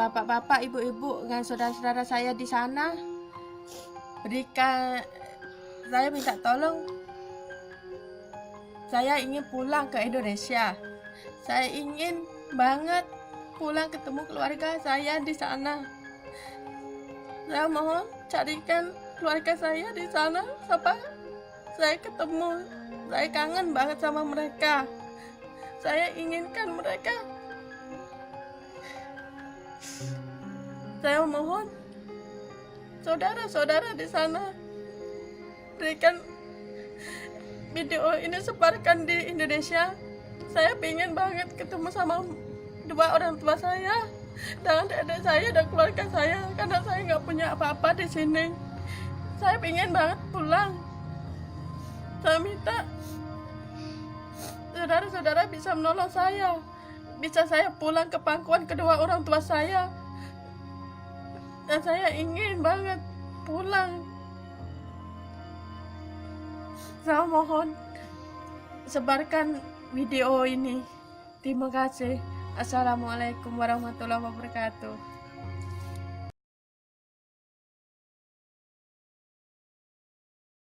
bapak-bapak, ibu-ibu, dengan saudara-saudara saya di sana. Saya minta tolong. Saya ingin pulang ke Indonesia. Saya ingin banget pulang ketemu keluarga saya di sana. Saya mohon carikan keluarga saya di sana sampai saya ketemu. Saya kangen banget sama mereka. Saya inginkan mereka. Saya mohon saudara-saudara di sana berikan video ini, sebarkan di Indonesia. Saya pengen banget ketemu sama dua orang tua saya dan adik saya dan keluarga saya, karena saya nggak punya apa-apa di sini. Saya pengen banget pulang. Saya minta saudara-saudara bisa menolong saya, bisa saya pulang ke pangkuan kedua orang tua saya. Dan saya ingin banget pulang. Saya mohon sebarkan video ini. Terima kasih. Assalamualaikum warahmatullahi wabarakatuh.